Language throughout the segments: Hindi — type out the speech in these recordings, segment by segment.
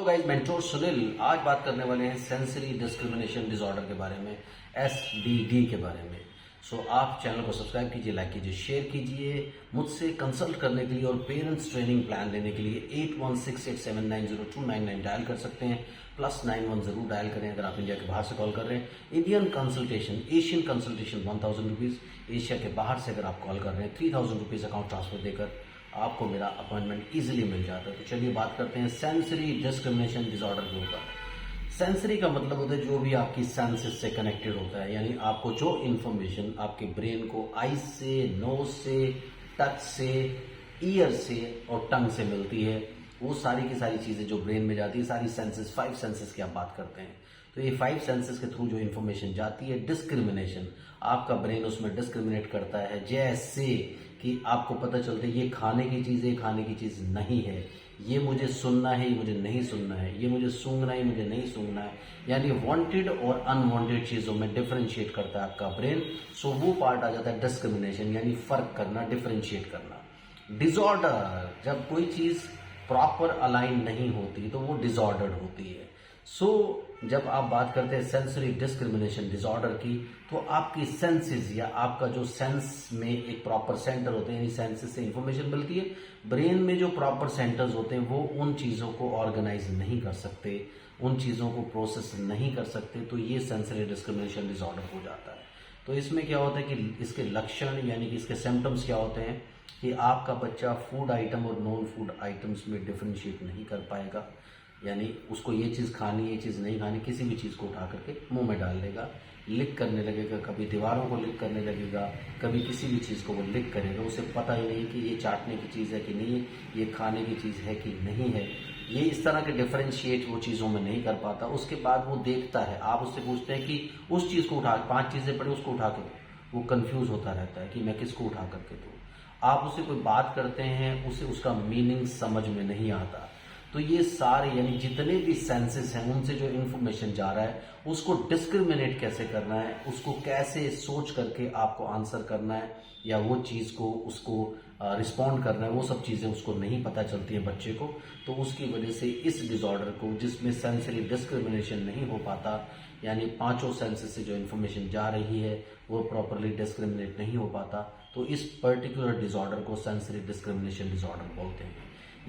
Guys, mentor Sunil. आज बात करने वाले हैं सेंसरी डिस्क्रिमिनेशन डिसऑर्डर के बारे में, SDD के बारे में। आप चैनल को सब्सक्राइब कीजिए, लाइक कीजिए, शेयर कीजिए। मुझसे कंसल्ट करने के लिए और पेरेंट्स ट्रेनिंग प्लान लेने के लिए 8168790299 डायल कर सकते हैं। +91 जरूर डायल करें अगर आप इंडिया के बाहर से कॉल कर रहे हैं। Indian consultation, Asian consultation 1000 rupees. Asia के बाहर से अगर आप कॉल कर रहे हैं 3000 रुपीज़ अकाउंट ट्रांसफर देकर आपको मेरा अपॉइंटमेंट इजीली मिल जाता है। तो चलिए बात करते हैं सेंसरी डिस्क्रिमिनेशन डिसऑर्डर के ऊपर। सेंसरी का मतलब होता है जो भी आपकी सेंसेस से कनेक्टेड होता है, यानी आपको जो इन्फॉर्मेशन आपके ब्रेन को आईज से, नोज से, टच से, ईयर से और टंग से मिलती है, वो सारी की सारी चीजें जो ब्रेन में जाती है, सारी सेंसेस, 5 सेंसेस की आप बात करते हैं। तो ये 5 सेंसेस के थ्रू जो इन्फॉर्मेशन जाती है, डिस्क्रिमिनेशन, आपका ब्रेन उसमें डिस्क्रिमिनेट करता है। जैसे कि आपको पता चलता है ये खाने की चीज है, खाने की चीज नहीं है, ये मुझे सुनना है, ये मुझे नहीं सुनना है, ये मुझे सूंघना है, मुझे नहीं सूंघना है। यानी वांटेड और अनवांटेड चीजों में डिफरेंशिएट करता है आपका ब्रेन। वो पार्ट आ जाता है डिस्क्रिमिनेशन, यानी फर्क करना, डिफरेंशिएट करना। डिसऑर्डर, जब कोई चीज प्रॉपर अलाइन नहीं होती तो वो डिसऑर्डर्ड होती है। जब आप बात करते हैं सेंसरी डिस्क्रिमिनेशन डिसऑर्डर की, तो आपकी सेंसेस या आपका जो सेंस में एक प्रॉपर सेंटर होते हैं, यानी सेंसेस से इंफॉर्मेशन मिलती है। ब्रेन में जो प्रॉपर सेंटर्स होते हैं वो उन चीजों को ऑर्गेनाइज नहीं कर सकते, उन चीजों को प्रोसेस नहीं कर सकते, तो ये सेंसरी डिस्क्रिमिनेशन डिसऑर्डर हो जाता है। तो इसमें क्या होता है कि इसके लक्षण यानी कि इसके सिम्टम्स क्या होते हैं कि आपका बच्चा फूड आइटम और नॉन फूड आइटम्स में डिफरेंशिएट नहीं कर पाएगा, यानी उसको ये चीज़ खानी, ये चीज़ नहीं खानी, किसी भी चीज़ को उठा करके मुंह में डाल देगा। लिक करने लगेगा, कभी दीवारों को लिक करने लगेगा, कभी किसी भी चीज़ को वो लिक करेगा। उसे पता ही नहीं कि ये चाटने की चीज़ है कि नहीं, ये खाने की चीज़ है कि नहीं है। ये इस तरह के डिफरेंशिएट वो चीज़ों में नहीं कर पाता। उसके बाद वो देखता है, आप उससे पूछते हैं कि उस चीज़ को उठा, 5 चीज़ें पड़ी उसको उठा के दो, वो कंफ्यूज होता रहता है कि मैं किसको उठा करके दूँ। आप उससे कोई बात करते हैं, उसे उसका मीनिंग समझ में नहीं आता। तो ये सारे यानी जितने भी सेंसेस हैं उनसे जो इन्फॉर्मेशन जा रहा है उसको डिस्क्रिमिनेट कैसे करना है, उसको कैसे सोच करके आपको आंसर करना है या वो चीज को उसको रिस्पॉन्ड करना है, वो सब चीजें उसको नहीं पता चलती है बच्चे को। तो उसकी वजह से इस डिसऑर्डर को, जिसमें सेंसरी डिस्क्रिमिनेशन नहीं हो पाता, यानी 5 सेंसेस से जो इन्फॉर्मेशन जा रही है वो प्रॉपरली डिस्क्रिमिनेट नहीं हो पाता, तो इस पर्टिकुलर डिसऑर्डर को सेंसरी डिस्क्रिमिनेशन डिसऑर्डर बोलते हैं।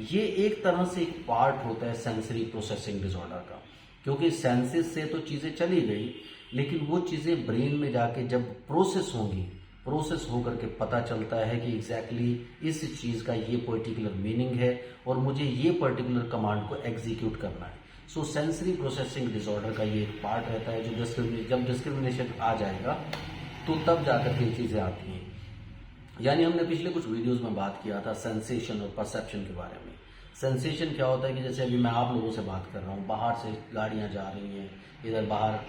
ये एक तरह से एक पार्ट होता है सेंसरी प्रोसेसिंग डिसऑर्डर का, क्योंकि सेंसेस से तो चीजें चली गई, लेकिन वो चीजें ब्रेन में जाके जब प्रोसेस होंगी, प्रोसेस होकर के पता चलता है कि एग्जैक्टली इस चीज का ये पर्टिकुलर मीनिंग है और मुझे ये पर्टिकुलर कमांड को एग्जीक्यूट करना है। सेंसरी प्रोसेसिंग डिसऑर्डर का ये एक पार्ट रहता है जो जब डिस्क्रिमिनेशन आ जाएगा तो तब जाकर के चीजें आती हैं। यानी हमने पिछले कुछ वीडियोस में बात किया था सेंसेशन और परसेप्शन के बारे में। सेंसेशन क्या होता है कि जैसे अभी मैं आप लोगों से बात कर रहा हूँ, बाहर से गाड़ियां जा रही हैं, इधर बाहर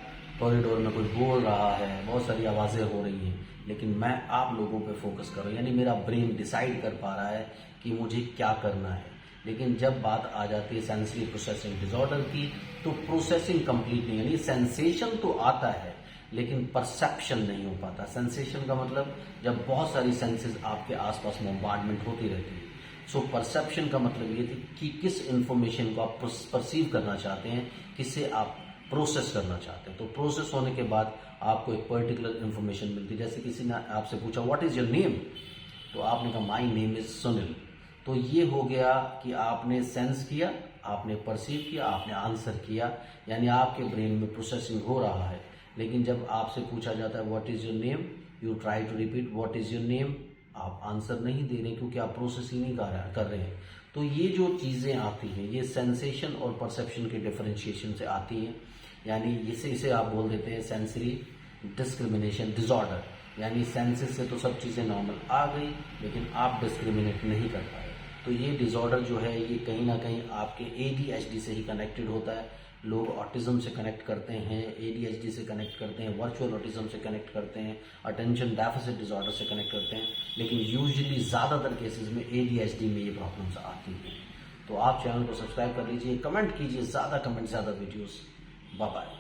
कॉरिडोर में कोई बोल रहा है, बहुत सारी आवाजें हो रही हैं, लेकिन मैं आप लोगों पे फोकस कर रहा हूँ, यानी मेरा ब्रेन डिसाइड कर पा रहा है कि मुझे क्या करना है। लेकिन जब बात आ जाती है सेंसरी प्रोसेसिंग डिसऑर्डर की, तो प्रोसेसिंग कंप्लीट नहीं, यानी सेंसेशन तो आता है लेकिन परसेप्शन नहीं हो पाता। सेंसेशन का मतलब जब बहुत सारी सेंसेस आपके आसपास बॉम्बार्डमेंट होती रहती है। परसेप्शन का मतलब ये थी कि किस इंफॉर्मेशन को आप परसीव करना चाहते हैं, किसे आप प्रोसेस करना चाहते हैं। तो प्रोसेस होने के बाद आपको एक पर्टिकुलर इंफॉर्मेशन मिलती है। जैसे किसी ने आपसे पूछा व्हाट इज योर नेम, तो आपने कहा माई नेम इज सुनील। तो ये हो गया कि आपने सेंस किया, आपने परसीव किया, आपने आंसर किया, यानी आपके ब्रेन में प्रोसेसिंग हो रहा है। लेकिन जब आपसे पूछा जाता है what is your name, you try to repeat what is your name, आप आंसर नहीं दे रहे क्योंकि आप प्रोसेस ही नहीं कर रहे हैं। तो ये जो चीजें आती हैं ये सेंसेशन और परसेप्शन के डिफरेंशिएशन से आती हैं, यानी इसे आप बोल देते हैं सेंसरी डिस्क्रिमिनेशन डिसऑर्डर। यानी सेंसेस से तो सब चीजें नॉर्मल आ गई लेकिन आप डिस्क्रिमिनेट नहीं कर पाए। तो ये डिसऑर्डर जो है ये कहीं ना कहीं आपके ADHD से ही कनेक्टेड होता है। लोग ऑटिज्म से कनेक्ट करते हैं, ADHD से कनेक्ट करते हैं, वर्चुअल ऑटिज्म से कनेक्ट करते हैं, अटेंशन डेफिसिट डिसऑर्डर से कनेक्ट करते हैं, लेकिन यूजुअली ज़्यादातर केसेस में ADHD में ये प्रॉब्लम्स आती हैं। तो आप चैनल को सब्सक्राइब कर लीजिए, कमेंट कीजिए, ज़्यादा कमेंट ज़्यादा वीडियोस। Bye bye.